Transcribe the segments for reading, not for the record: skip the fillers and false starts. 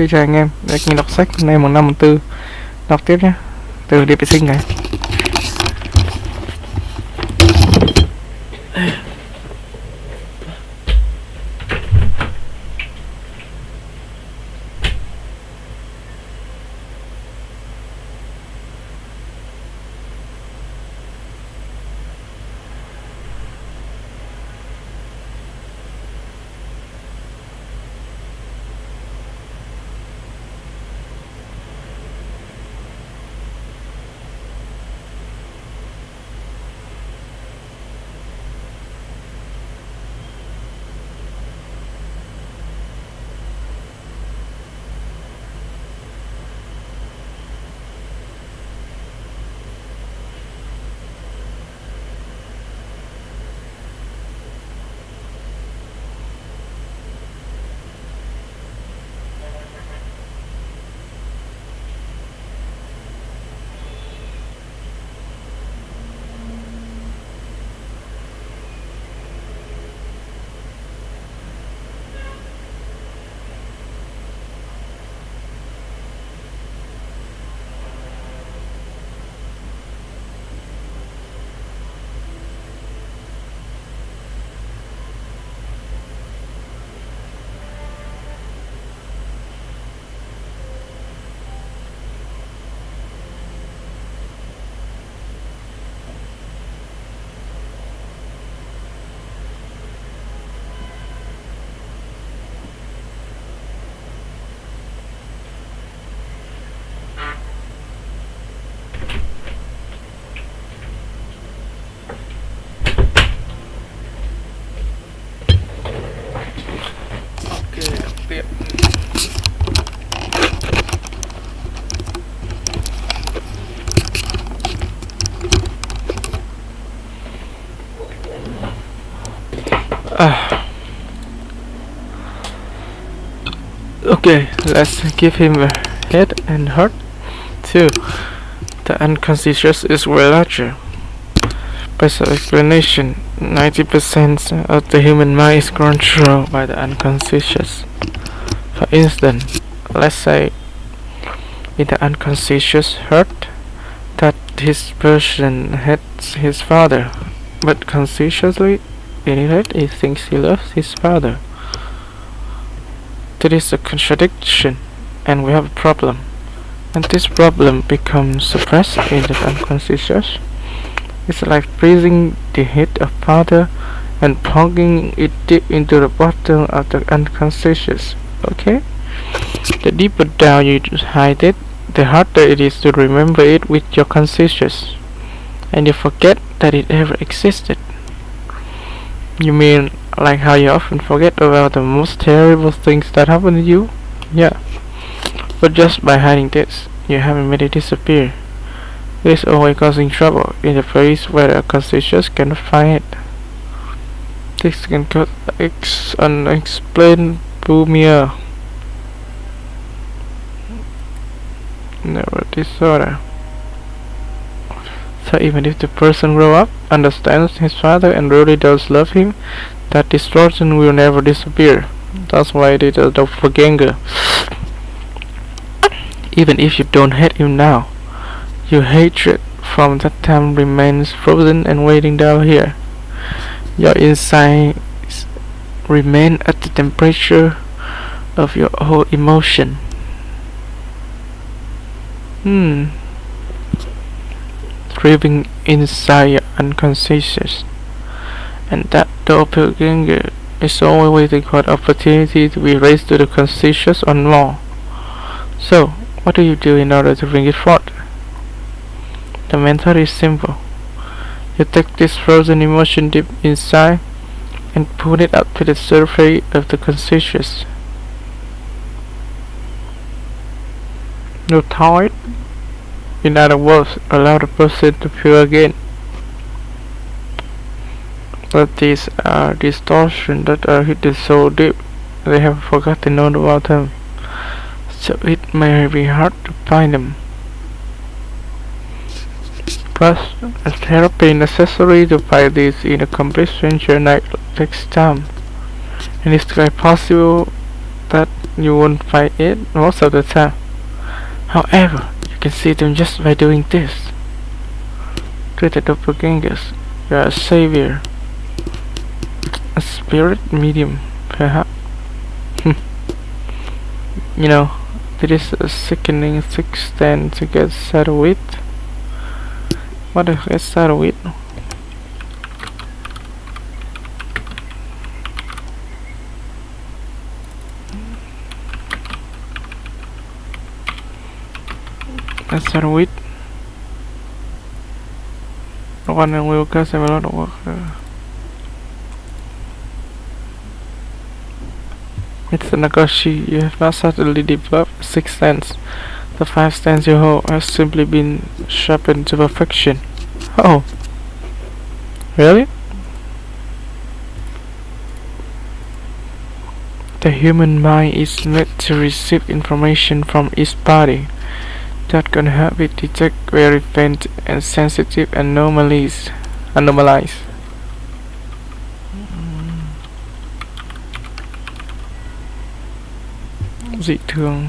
chào anh em, để mình đọc sách hôm nay mùng 5 tháng 4. Đọc tiếp nhé. Từ đi vệ sinh này. Tiếp. Okay, let's give him a head and heart too. The unconscious is way larger. By some explanation, 90% of the human mind is controlled by the unconscious. For instance, let's say in the unconscious heart that this person hates his father, but consciously in his head he thinks he loves his father. That is a contradiction, and we have a problem. And this problem becomes suppressed in the unconscious. It's like freezing the head of father and plunging it deep into the bottom of the unconscious. Okay? The deeper down you hide it, the harder it is to remember it with your conscious, and you forget that it ever existed. You mean like how you often forget about the most terrible things that happen to you? Yeah. But just by hiding this, you haven't made it disappear. It is always causing trouble in the place where the conscious cannot find it. This can cause unexplained bulimia, nervous disorder. So even if the person grow up, understands his father and really does love him, that distortion will never disappear. That's why it is a doppelganger. Even if you don't hate him now, your hatred from that time remains frozen and waiting down here. Your insides remain at the temperature of your whole emotion. Living inside your unconscious, and that doppelganger is always waiting for the opportunity to be raised to the conscious or more. So, what do you do in order to bring it forth? The method is simple. You take this frozen emotion deep inside and put it up to the surface of the conscious. You thaw it. In other words, allow the person to feel again. But these are distortions that are hidden so deep they have forgotten all about them, so it may be hard to find them. Plus, a therapy necessary to fight this in a complete stranger night takes time, and it's quite possible that you won't fight it most of the time. However, you can see them just by doing this. To the doppelgangers, you are a savior, a spirit medium, perhaps. You know, it is a sickening extent to get started with. What to get started with? Get started with. Con này will cast a lot of work. It's a Nagashi. You have not suddenly developed a sixth sense. The five senses you hold have simply been sharpened to perfection. Oh, really? The human mind is meant to receive information from its body that can help it detect very faint and sensitive anomalies. Dị thường.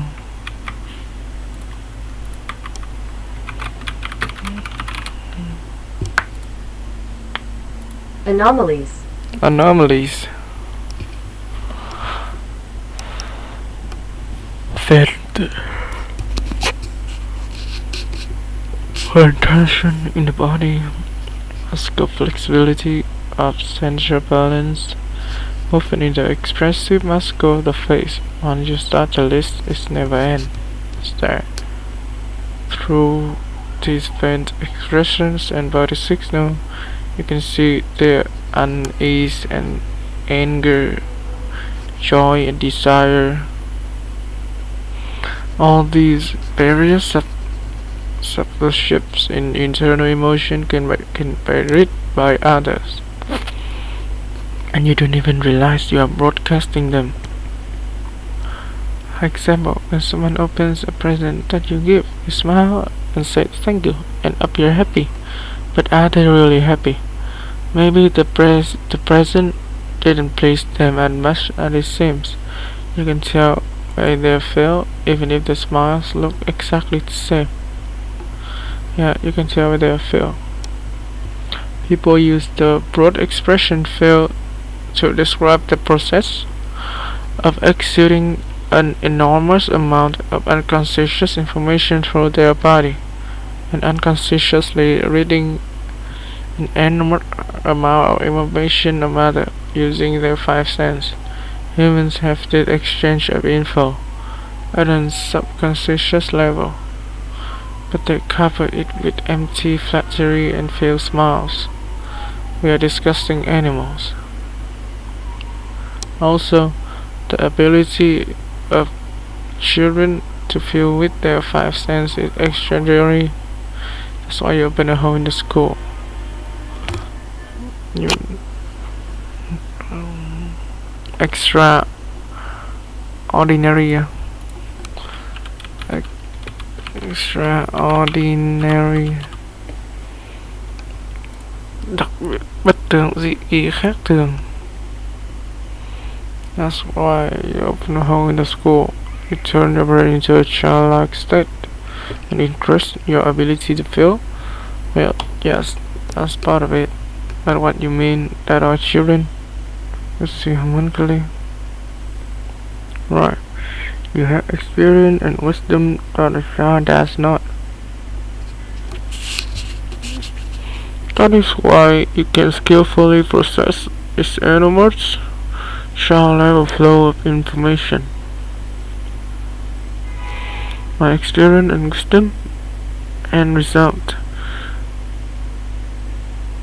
Anomalies. That when tension in the body, muscle flexibility, of sensual balance, movement in the expressive muscle of the face. Once you start the list, it's never end. Start. Through these faint expressions and body signal, you can see their unease and anger, joy and desire. All these various subtle shifts in internal emotion can be read by others, and you don't even realize you are broadcasting them. For example, when someone opens a present that you give, you smile and say thank you and appear happy. But are they really happy? Maybe the present didn't please them as much as it seems. You can tell by their feel, even if the smiles look exactly the same. Yeah, you can tell by their feel. People use the broad expression feel to describe the process of exuding an enormous amount of unconscious information through their body and unconsciously reading an enormous amount of information of others using their five senses. Humans have this exchange of info at a subconscious level, but they cover it with empty flattery and fake smiles. We are discussing animals. Also, the ability of children to feel with their five senses is extraordinary. That's why you open a hole in the school. Extraordinary. Extraordinary. Đặc biệt, bất thường, dị kỳ, khác thường. That's why you open a hole in the school. You turn your brain into a childlike state and increase your ability to feel. Well, yes, that's part of it. But what you mean that are children? Let's see homunculi. Right. You have experience and wisdom that a child does not. That is why you can skillfully process its enormous child level flow of information. My experience and wisdom and result.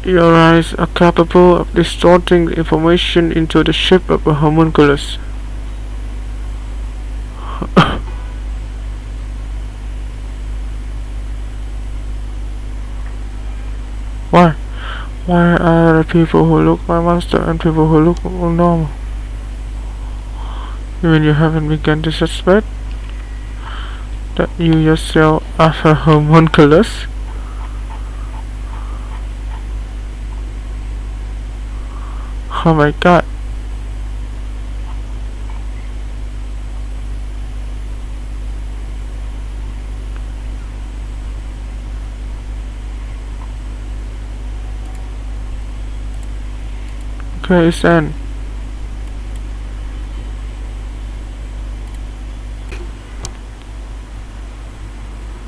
Your eyes are capable of distorting the information into the shape of a homunculus. Why? Why are there people who look like monster and people who look normal? Even you haven't begun to suspect that you yourself are a homunculus? Oh my god. Where is Anne?